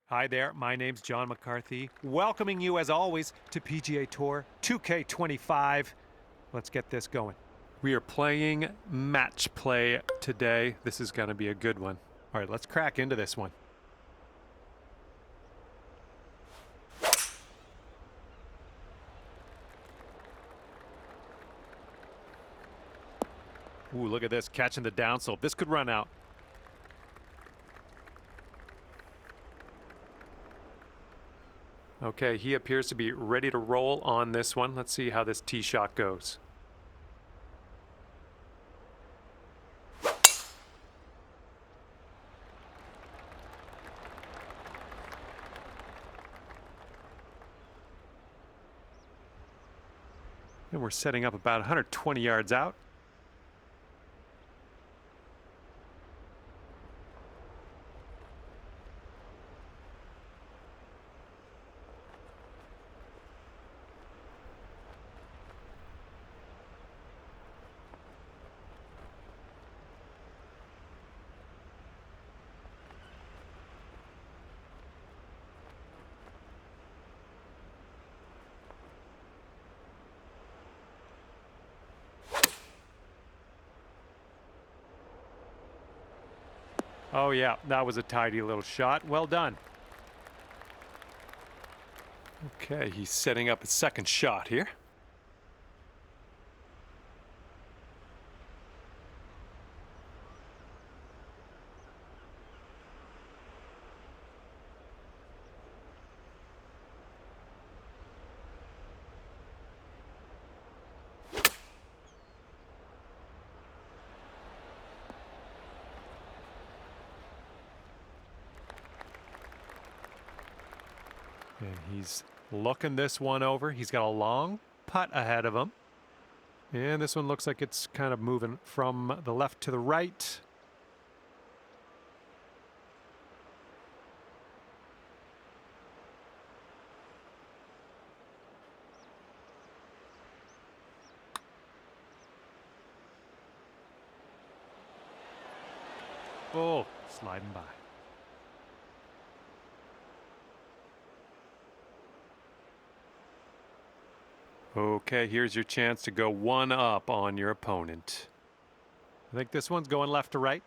Hi there, my name's John McCarthy, welcoming you as always to PGA Tour 2K25. Let's get this going. We are playing match play today. This is going to be a good one. All right, let's crack into this one. Ooh, look at this, catching the downslope. This could run out. Okay, he appears to be ready to roll on this one. Let's see how this tee shot goes. And we're setting up about 120 yards out. Oh yeah, that was a tidy little shot. Well done. Okay, he's setting up his second shot here. And he's looking this one over. He's got a long putt ahead of him. And this one looks like it's kind of moving from the left to the right. Oh, sliding by. Okay, here's your chance to go one up on your opponent. I think this one's going left to right.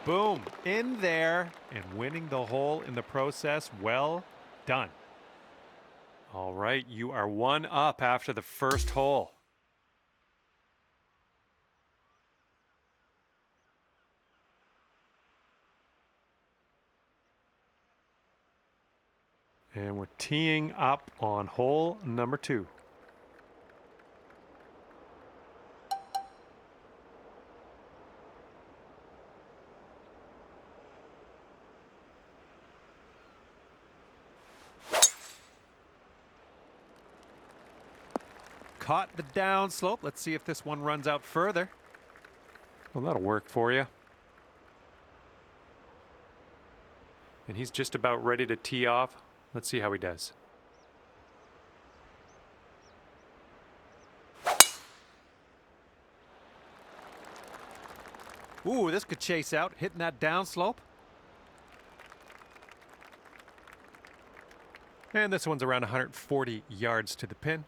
Boom, in there and winning the hole in the process. Well done. All right, you are one up after the first hole. And we're teeing up on hole number 2. Caught the downslope. Let's see if this one runs out further. Well, that'll work for you. And he's just about ready to tee off. Let's see how he does. Ooh, this could chase out, hitting that downslope. And this one's around 140 yards to the pin.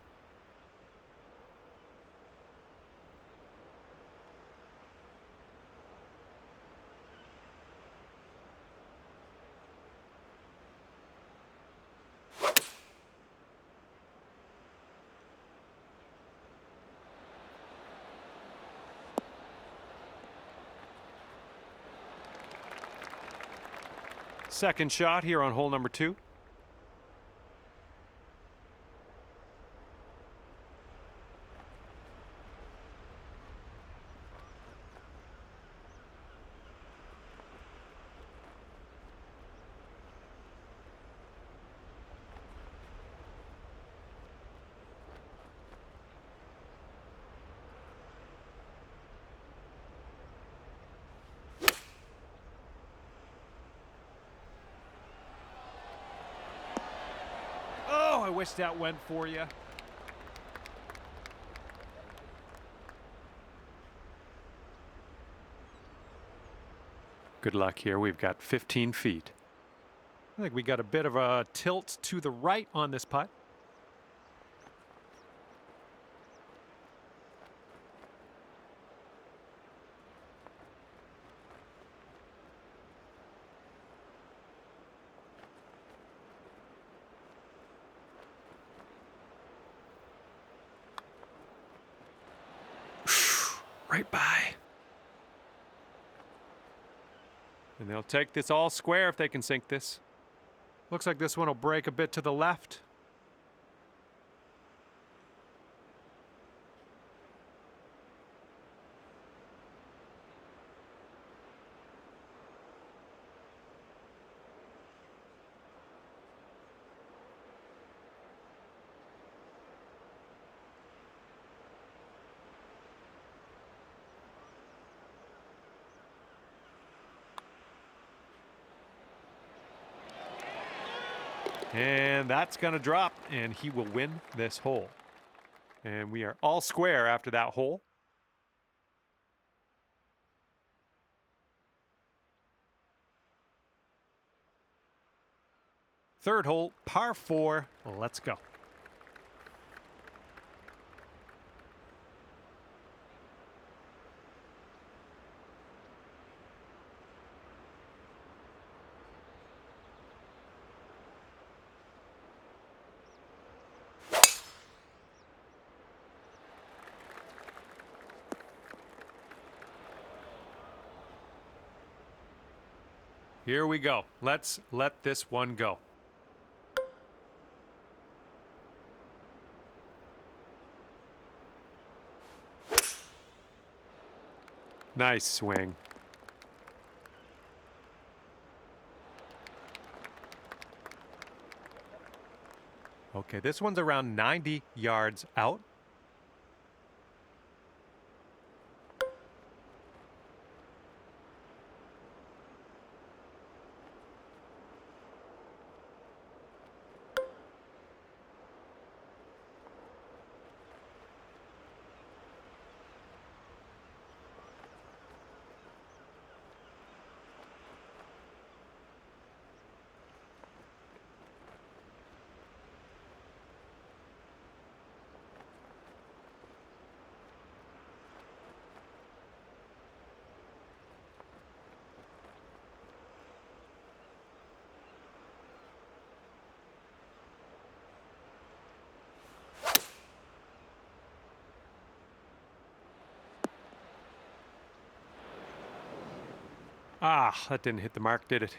Second shot here on hole number 2. I wish that went for you. Good luck here. We've got 15 feet. I think we got a bit of a tilt to the right on this putt. Right by. And they'll take this all square if they can sink this. Looks like this one will break a bit to the left. And that's going to drop, and he will win this hole. And we are all square after that hole. Third hole, par 4. Let's go. Here we go. Let's let this one go. Nice swing. Okay, this one's around 90 yards out. Ah, that didn't hit the mark, did it?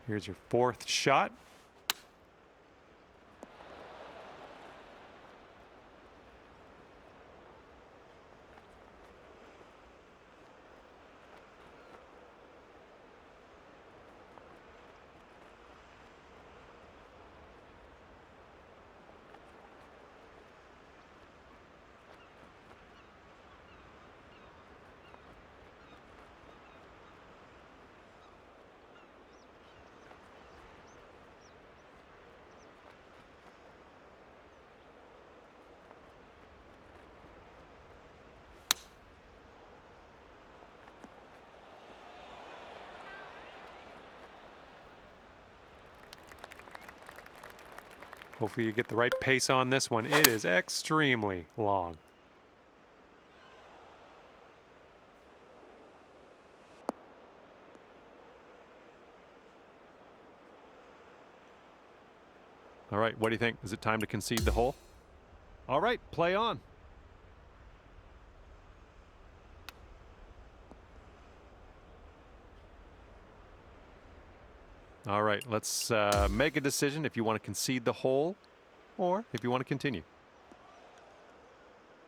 Here's your fourth shot. Hopefully you get the right pace on this one. It is extremely long. All right, what do you think? Is it time to concede the hole? All right, play on. All right, let's make a decision if you want to concede the hole or if you want to continue.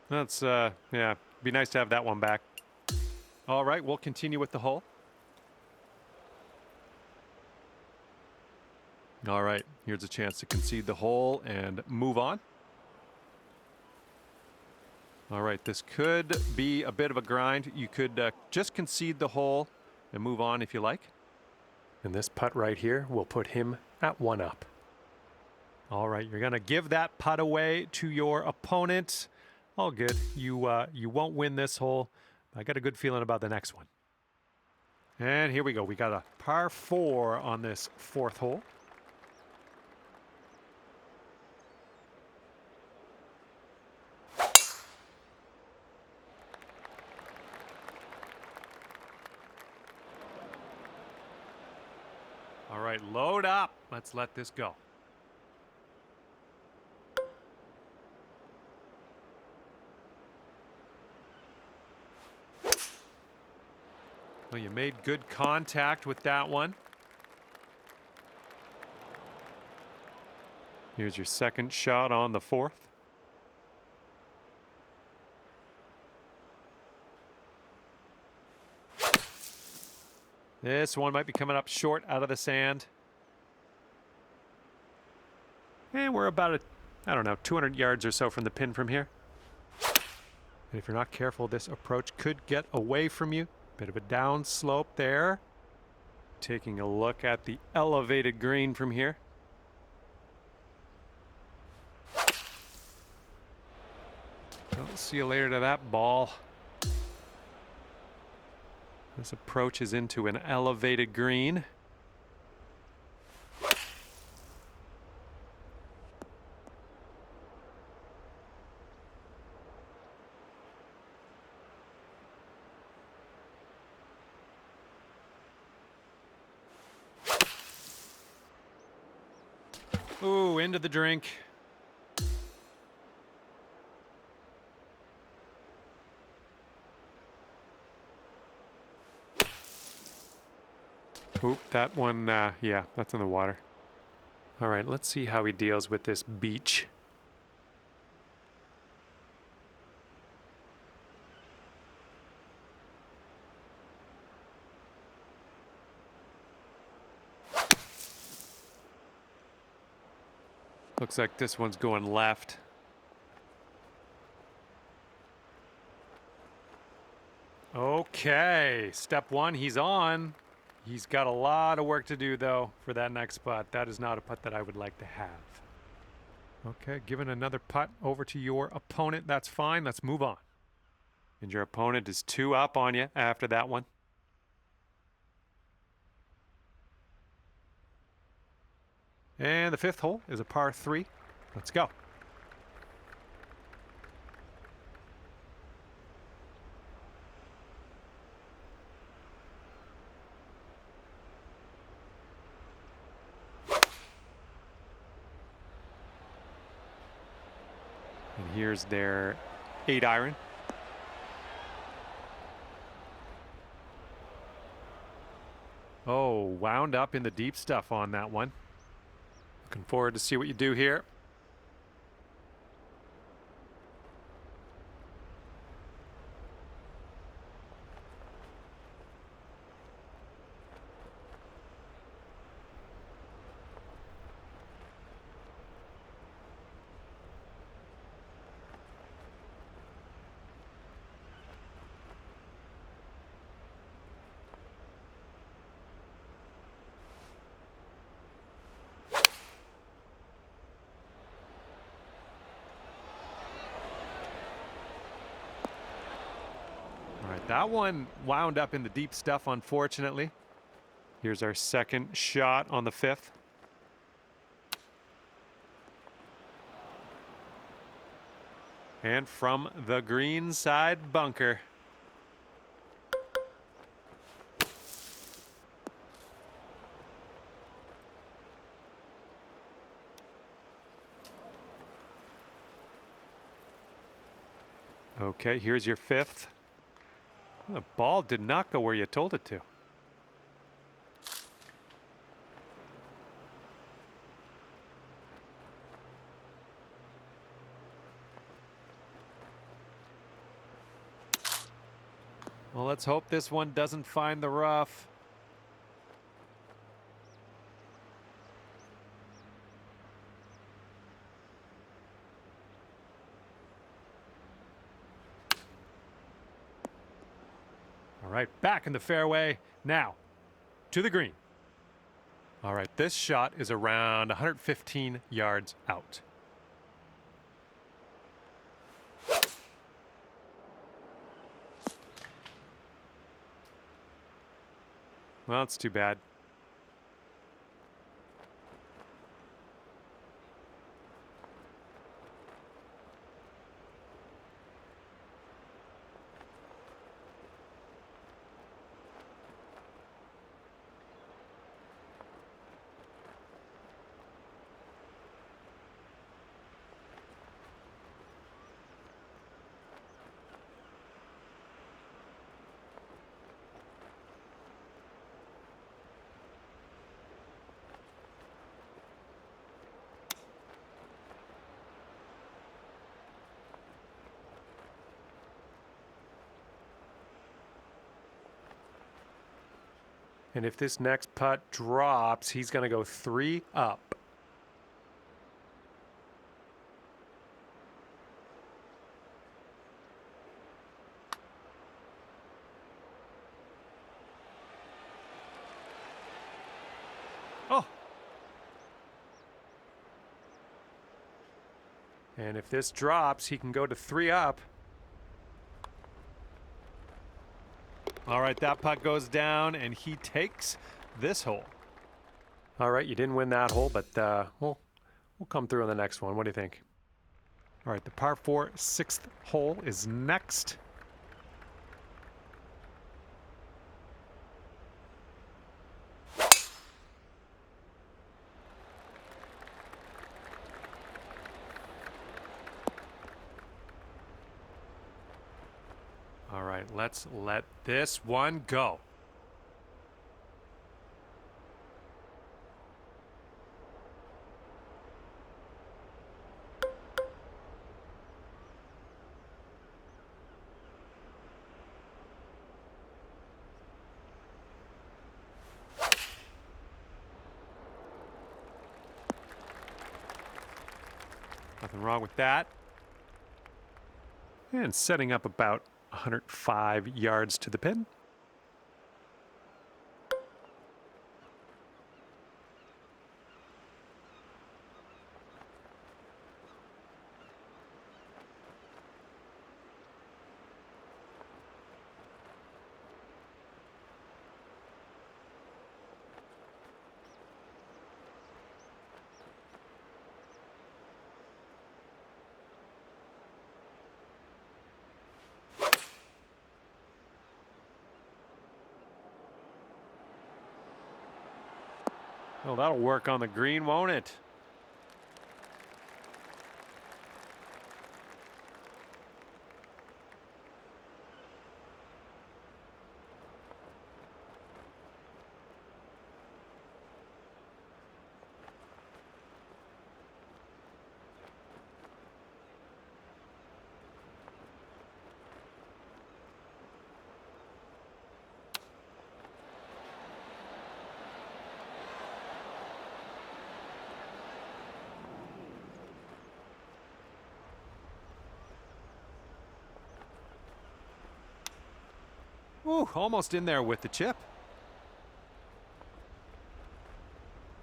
That's, yeah, be nice to have that one back. All right, we'll continue with the hole. All right, here's a chance to concede the hole and move on. All right, this could be a bit of a grind. You could just concede the hole and move on if you like. And this putt right here will put him at 1 up. All right, you're going to give that putt away to your opponent. All good. You won't win this hole. I got a good feeling about the next one. And here we go. We got a par 4 on this 4th hole. All right, load up. Let's let this go. Well, you made good contact with that one. Here's your second shot on the 4th. This one might be coming up short out of the sand. And we're about, I don't know, 200 yards or so from the pin from here. And if you're not careful, this approach could get away from you. Bit of a down slope there. Taking a look at the elevated green from here. I'll see you later to that ball. This approach is into an elevated green. Ooh, into the drink. Oop, that one, yeah, that's in the water. All right, let's see how he deals with this beach. Looks like this one's going left. Okay, step 1, he's on. He's got a lot of work to do, though, for that next putt. That is not a putt that I would like to have. Okay, giving another putt over to your opponent. That's fine. Let's move on. And your opponent is 2 up on you after that one. And the 5th hole is a par 3. Let's go. And here's their 8-iron. Oh, wound up in the deep stuff on that one. Looking forward to see what you do here. That one wound up in the deep stuff, unfortunately. Here's our second shot on the 5th. And from the green side bunker. Okay, here's your fifth. The ball did not go where you told it to. Well, let's hope this one doesn't find the rough. All right, back in the fairway. Now, to the green. All right, this shot is around 115 yards out. Well, it's too bad. And if this next putt drops, he's going to go 3 up. Oh. And if this drops, he can go to 3 up. All right, that putt goes down, and he takes this hole. All right, you didn't win that hole, but we'll come through on the next one. What do you think? All right, the par 4 6th hole is next. All right, let's let this one go. Nothing wrong with that. And setting up about 105 yards to the pin. Well, that'll work on the green, won't it? Ooh, almost in there with the chip.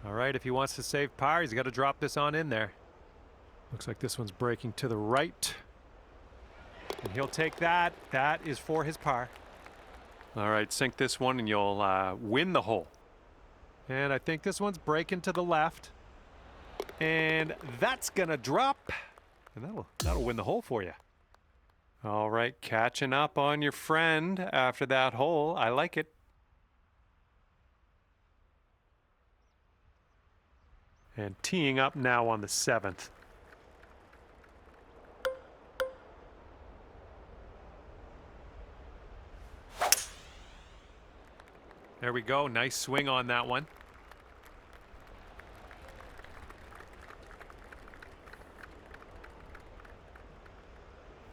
All right, if he wants to save par, he's got to drop this on in there. Looks like this one's breaking to the right. And he'll take that. That is for his par. All right, sink this one and you'll win the hole. And I think this one's breaking to the left. And that's going to drop. And that'll win the hole for you. All right, catching up on your friend after that hole. I like it. And teeing up now on the 7th. There we go. Nice swing on that one.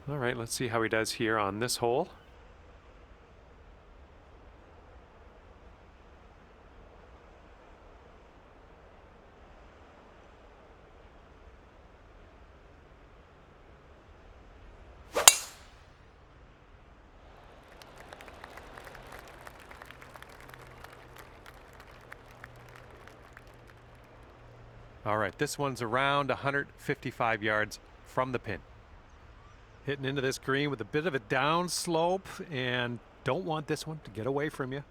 All right, let's see how he does here on this hole. All right, this one's around 155 yards from the pin. Hitting into this green with a bit of a down slope, and don't want this one to get away from you.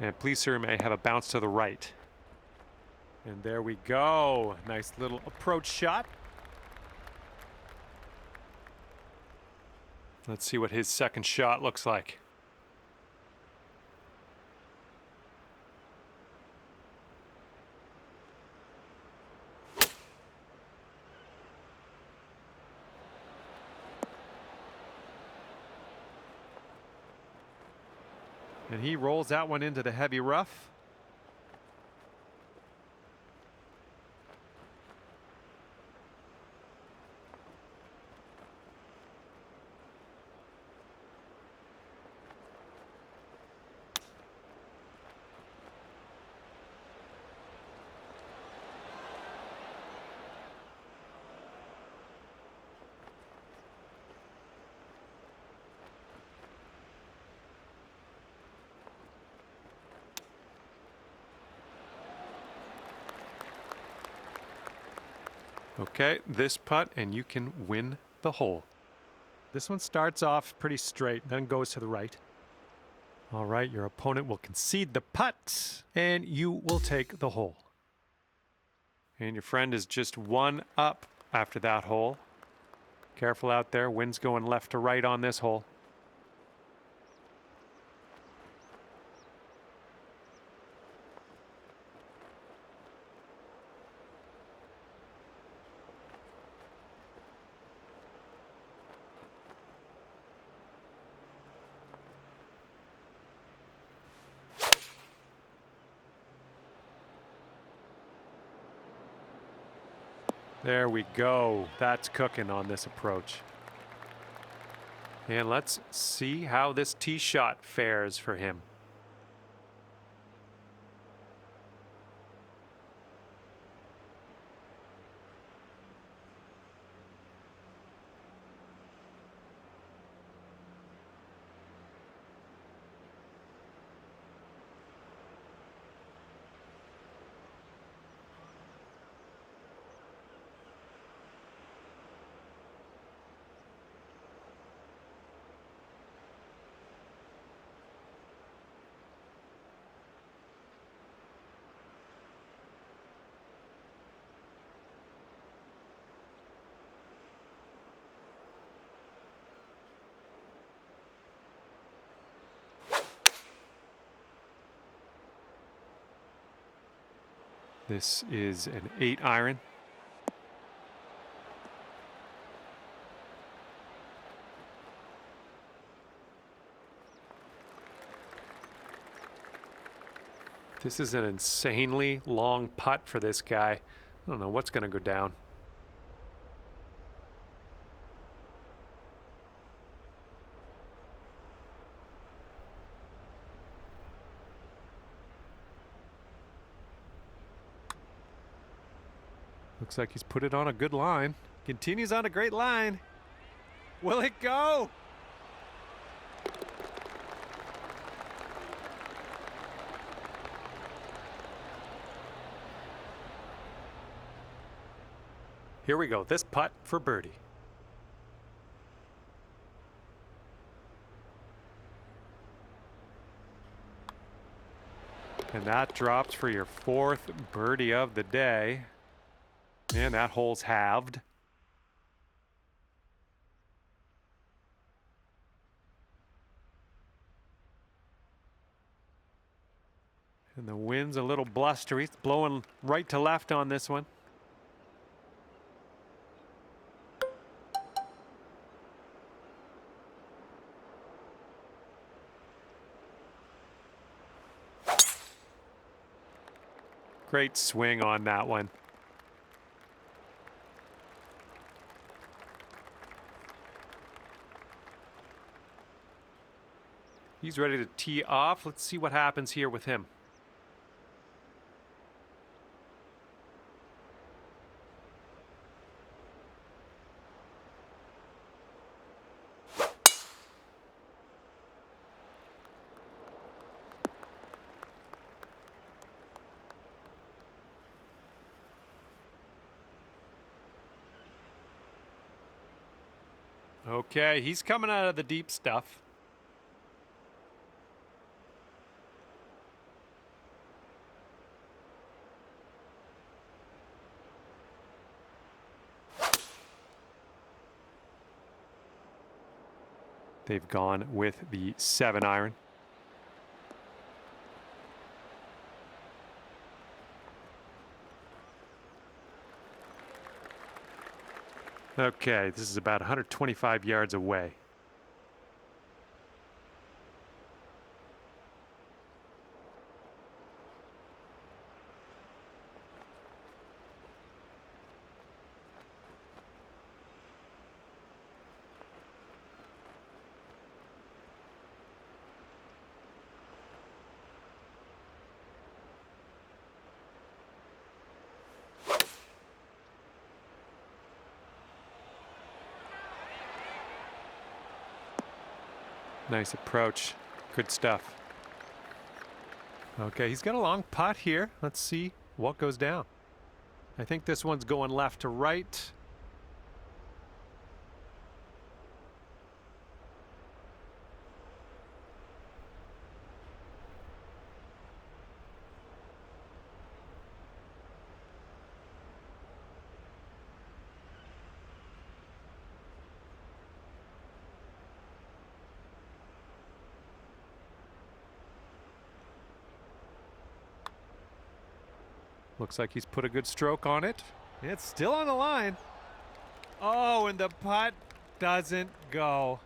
And please, sir, may I have a bounce to the right. And there we go. Nice little approach shot. Let's see what his second shot looks like. And he rolls that one into the heavy rough. Okay, this putt, and you can win the hole. This one starts off pretty straight, then goes to the right. All right, your opponent will concede the putt, and you will take the hole. And your friend is just one up after that hole. Careful out there, wind's going left to right on this hole. There we go. That's cooking on this approach. And let's see how this tee shot fares for him. This is an 8-iron. This is an insanely long putt for this guy. I don't know what's going to go down. Looks like he's put it on a good line. Continues on a great line. Will it go? Here we go. This putt for birdie. And that drops for your fourth birdie of the day. And that hole's halved. And the wind's a little blustery. It's blowing right to left on this one. Great swing on that one. He's ready to tee off. Let's see what happens here with him. Okay, he's coming out of the deep stuff. They've gone with the 7-iron. Okay, this is about 125 yards away. Nice approach. Good stuff. Okay, he's got a long putt here. Let's see what goes down. I think this one's going left to right. Looks like he's put a good stroke on it. It's still on the line. Oh, and the putt doesn't go.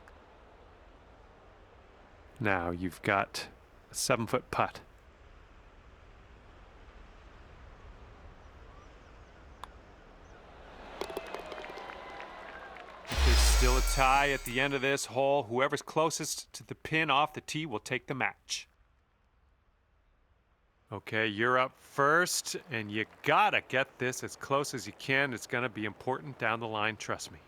Now you've got a 7-foot putt. There's still a tie at the end of this hole. Whoever's closest to the pin off the tee will take the match. Okay, you're up first, and you gotta get this as close as you can. It's gonna be important down the line, trust me.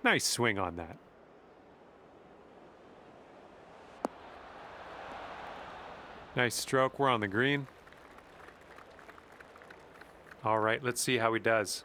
Nice swing on that. Nice stroke. We're on the green. All right, let's see how he does.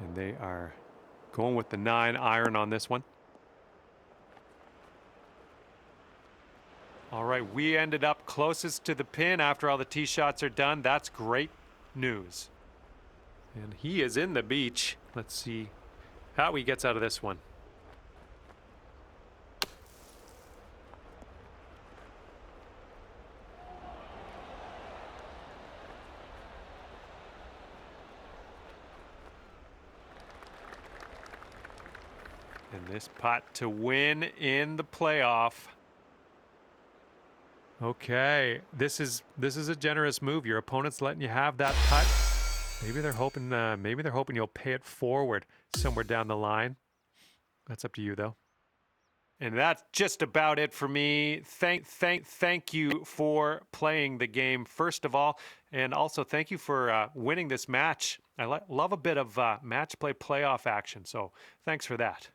And they are going with the 9-iron on this one. All right. right, we ended up closest to the pin after all the tee shots are done. That's great news. And he is in the beach. Let's see how he gets out of this one. And this putt to win in the playoff. Okay, this is a generous move. Your opponent's letting you have that putt. Maybe they're hoping you'll pay it forward somewhere down the line. That's up to you though. And that's just about it for me. Thank you for playing the game, first of all, and also thank you for winning this match. I love a bit of match play playoff action, so thanks for that.